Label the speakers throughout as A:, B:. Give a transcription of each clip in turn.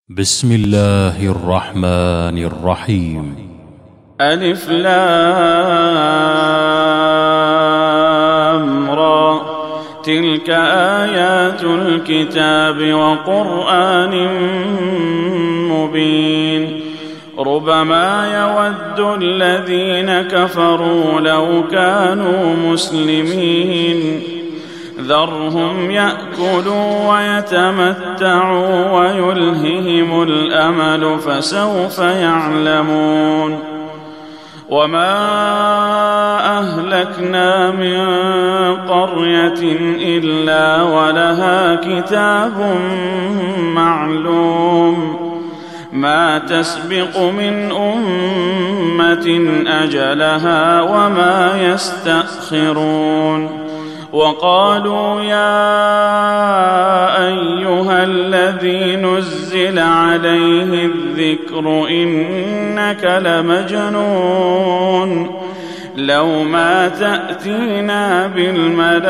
A: بسم الله الرحمن الرحيم.
B: ألف لام را، تلك آيات الكتاب وقرآن مبين. ربما يود الذين كفروا لو كانوا مسلمين، ذرهم يأكلوا ويتمتعوا ويلههم الأمل فسوف يعلمون. وما أهلكنا من قرية إلا ولها كتاب معلوم، ما تسبق من أمة أجلها وما يستأخرون. وقالوا يا أيها الذي نزل عليه الذكر إنك لمجنون، لو ما تأتينا بالملائكة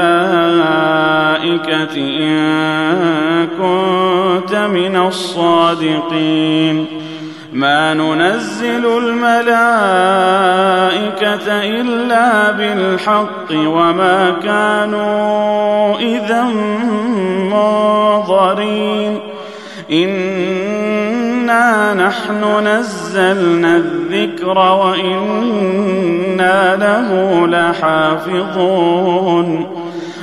B: إن كنت من الصادقين. ما ننزل الملائكة إلا بالحق وما كانوا إذا منظرين. إنا نحن نزلنا الذكر وإنا له لحافظون.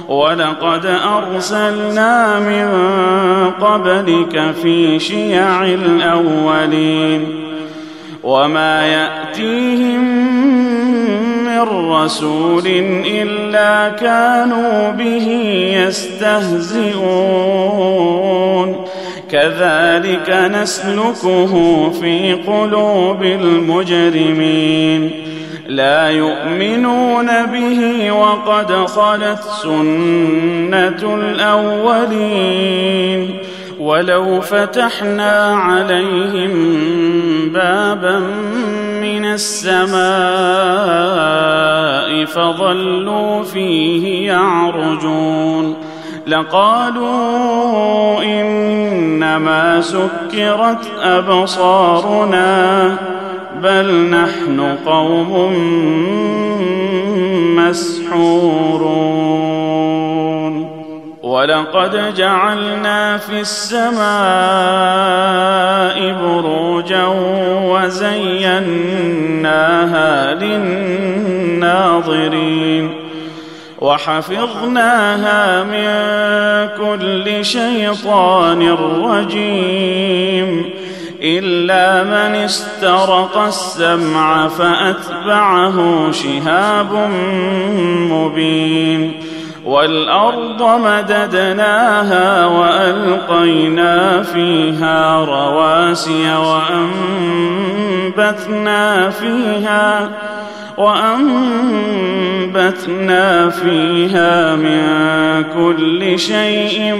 B: ولقد أرسلنا من قبلك في شيع الأولين، وما يأتيهم من رسول إلا كانوا به يستهزئون. كذلك نسلكه في قلوب المجرمين، لا يؤمنون به وقد خلت سنة الأولين. ولو فتحنا عليهم بابا من السماء فظلوا فيه يعرجون لقالوا إنما سكرت أبصارنا بل نحن قوم مسحورون. ولقد جعلنا في السماء بروجا وزيناها للناظرين، وحفظناها من كل شيطان رجيم، إلا من استرق السمع فأتبعه شهاب مبين. والأرض مددناها وألقينا فيها رواسي وأنبتنا فيها من كل شيء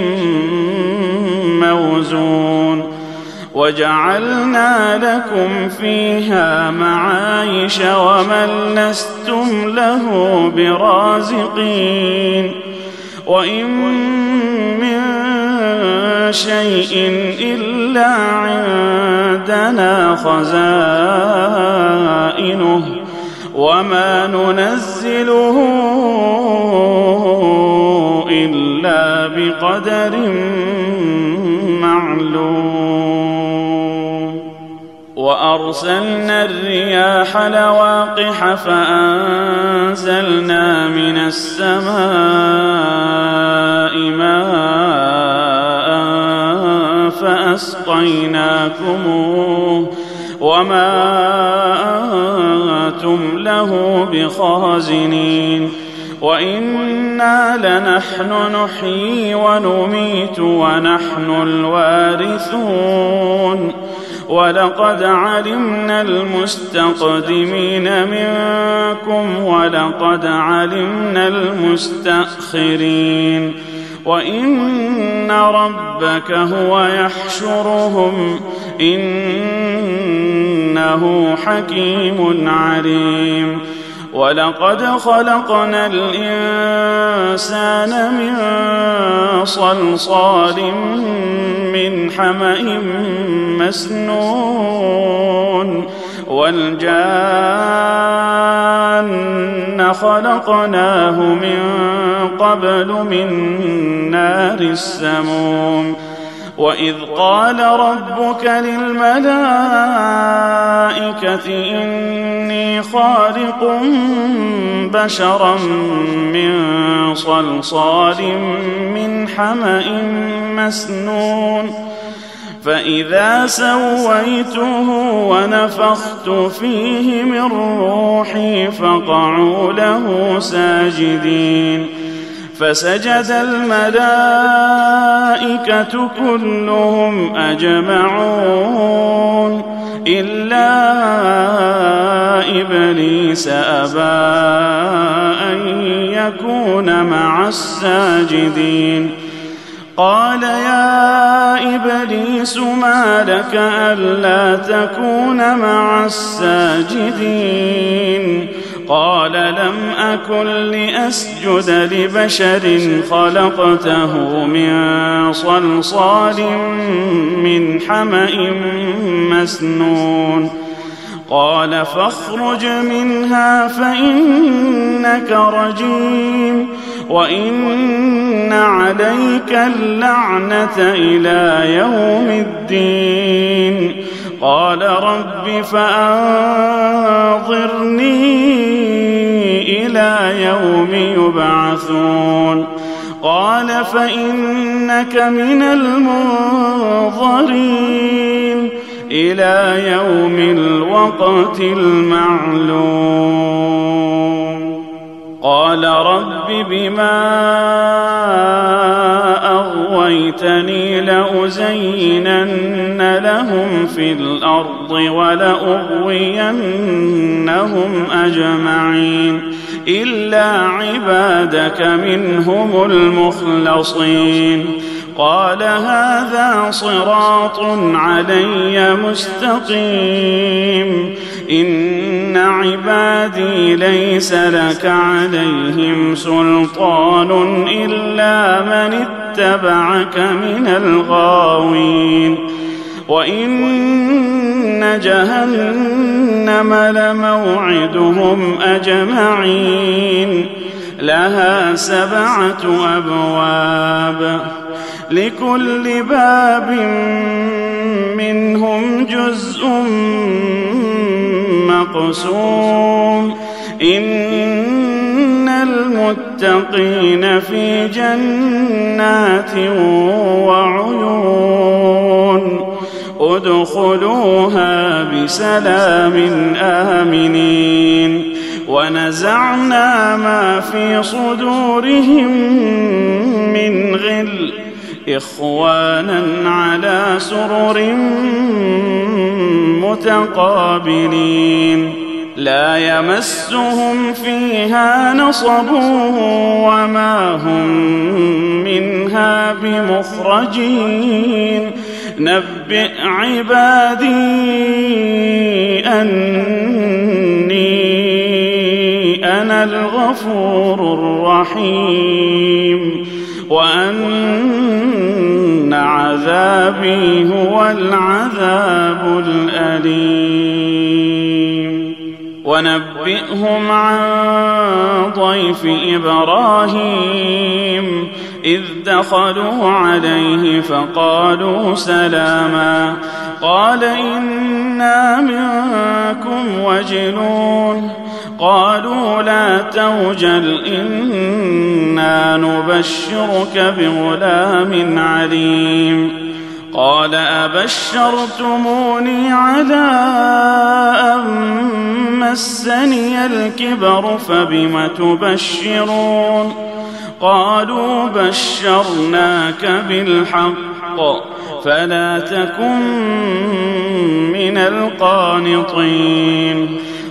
B: موزون. وجعلنا لكم فيها معايش ومن لستم له برازقين. وإن من شيء إلا عندنا خزائنه وما ننزله إلا بقدر معلوم. وأرسلنا الرياح لواقح فأنزلنا من السماء ماء فأسقيناكموه وما أنتم له بخازنين. وإنا لنحن نحيي ونميت ونحن الوارثون. ولقد علمنا المستقدمين منكم ولقد علمنا المستأخرين. وإن ربك هو يحشرهم إنه حكيم عليم. ولقد خلقنا الإنسان من صلصال من من حمأ مسنون والجان خلقناه من قبل من نار السموم وإذ قال ربك للملائكة إني خالق بشرا من صلصال من حمأ مسنون فإذا سويته ونفخت فيه من روحي فقعوا له ساجدين فسجد الملائكة كلهم أجمعون إلا إبليس أبى أن يكون مع الساجدين قال يا إبليس ما لك ألا تكون مع الساجدين قال لم أكن لأسجد لبشر خلقته من صلصال من حمأ مسنون قال فاخرج منها فإنك رجيم وإن عليك اللعنة إلى يوم الدين قال رب فأنظرني إلى يوم يبعثون قال فإنك من المنظرين إلى يوم الوقت المعلوم قال رب بما أغويتني لأزينن لهم في الأرض ولأغوينهم أجمعين إلا عبادك منهم المخلصين قال هذا صراط علي مستقيم إن عبادي ليس لك عليهم سلطان إلا من اتبعك من الغاوين وإن جهنم لموعدهم أجمعين لها 7 أبواب لكل باب منهم جزء مقسوم إن المتقين في جنات وعيون ادخلوها بسلام آمنين ونزعنا ما في صدورهم من غل إخوانا على سرر متقابلين لا يمسهم فيها نصب وما هم منها بمخرجين نبئ عبادي أني أنا الغفور الرحيم وأن عذابي هو العذاب الأليم ونبئهم عن ضيف إبراهيم إذ دخلوا عليه فقالوا سلاما قال إنا منكم وجلون قالوا لا توجل إنا نبشرك بغلام عليم قال أبشرتموني على أن مسني الكبر فبم تبشرون قالوا بشرناك بالحق فلا تكن من القانطين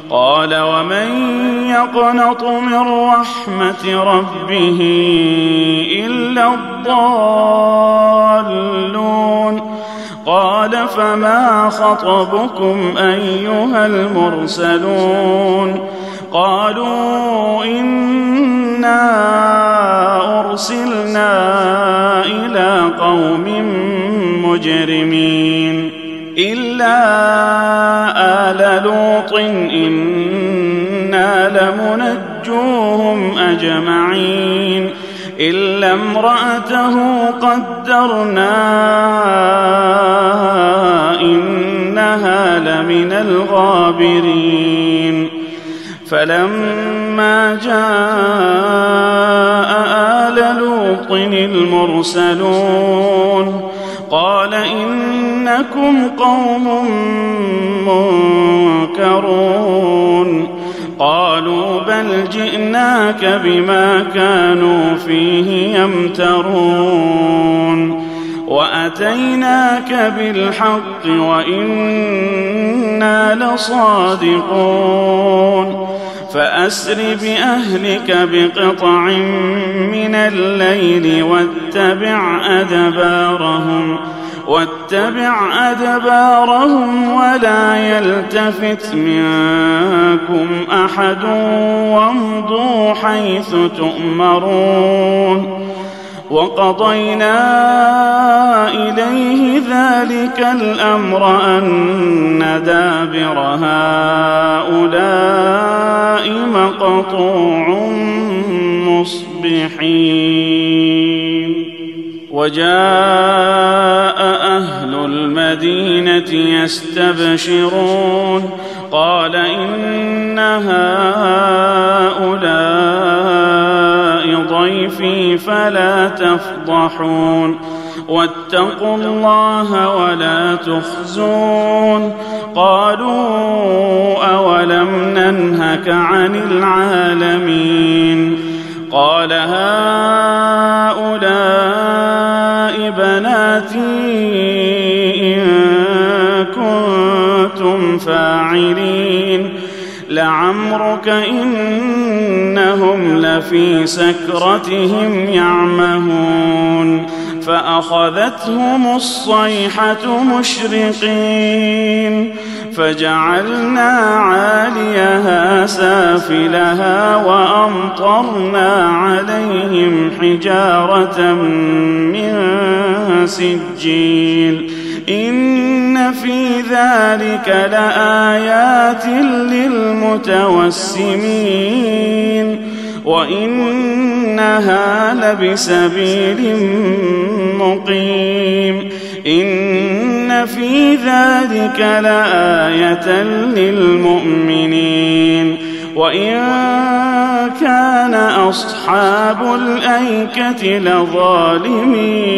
B: قال ومن يقنط من رحمة ربه إلا الضالون قال فما خطبكم أيها المرسلون قالوا إنا أرسلنا إلى قوم المجرمين إلا آل لوط إنا لمنجوهم أجمعين إلا امرأته قدرنا إنها لمن الغابرين فلما جاء آل لوط المرسلون قال إنكم قوم منكرون قالوا بل جئناك بما كانوا فيه يمترون وأتيناك بالحق وإنا لصادقون فأسر بأهلك بقطع من الليل واتبع أدبارهم ولا يلتفت منكم أحد وامضوا حيث تؤمرون وقضينا إليه ذلك الأمر أن دابر هؤلاء مقطوع مصبحين وجاء أهل المدينة يستبشرون قال إن هؤلاء ضيفي فلا تفضحون واتقوا الله ولا تخزون قالوا أولم ننهك عن العالمين قال هؤلاء بناتي إن كنتم فاعلين لعمرك إنهم لفي سكرتهم يعمهون فأخذتهم الصيحة مشرقين فجعلنا عاليها سافلها وأمطرنا عليهم حجارة من سجيل إن في ذلك لآيات للمتوسمين وإنها لبسبيل مقيم إن في ذلك لآية للمؤمنين وإن كان أصحاب الأيكة لظالمين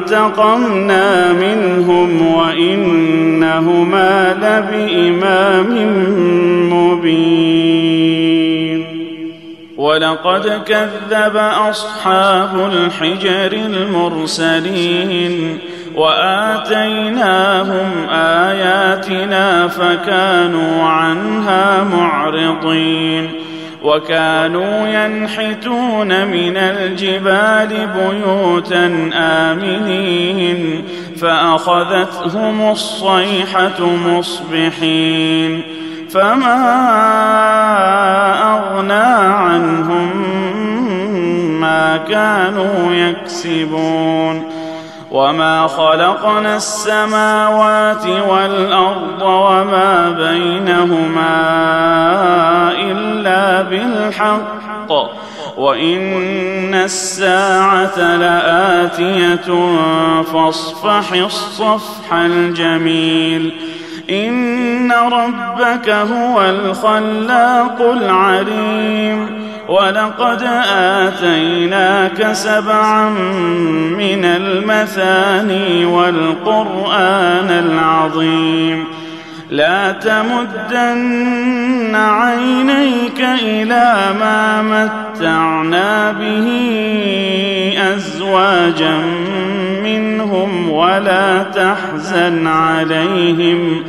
B: فانتقمنا منهم وإنهما لبإمام مبين ولقد كذب أصحاب الحجر المرسلين وآتيناهم آياتنا فكانوا عنها معرضين وكانوا ينحتون من الجبال بيوتا آمنين فأخذتهم الصيحة مصبحين فما أغنى عنهم ما كانوا يكسبون وما خلقنا السماوات والأرض وما بينهما إلا بالحق وإن الساعة لآتية فاصفح الصفح الجميل إن ربك هو الخلاق العليم ولقد آتيناك 7 من المثاني والقرآن العظيم لا تمدن عينيك إلى ما متعنا به أزواجا منهم ولا تحزن عليهم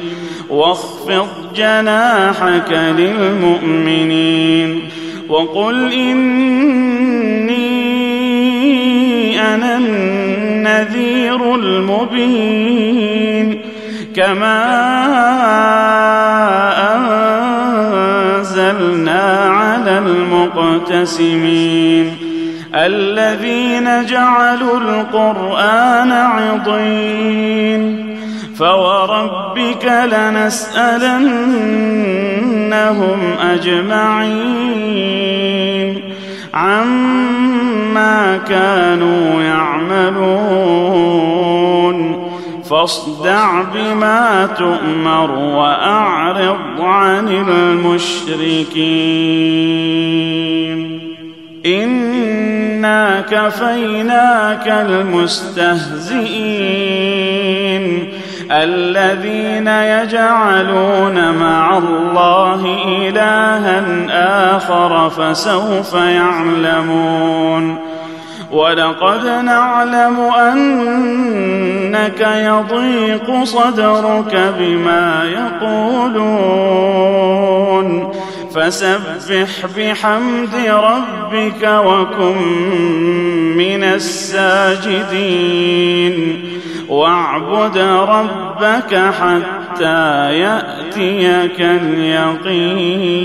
B: واخفض جناحك للمؤمنين وقل إني أنا النذير المبين كما أنزلنا على المقتسمين الذين جعلوا القرآن عضين فوربك لنسألنهم أجمعين عما كانوا يعملون فاصدع بما تؤمر وأعرض عن المشركين إنا كفيناك المستهزئين الذين يجعلون مع الله إلها آخر فسوف يعلمون ولقد نعلم أنك يضيق صدرك بما يقولون فسبح بحمد ربك وكن من الساجدين واعبد ربك حتى يأتيك اليقين.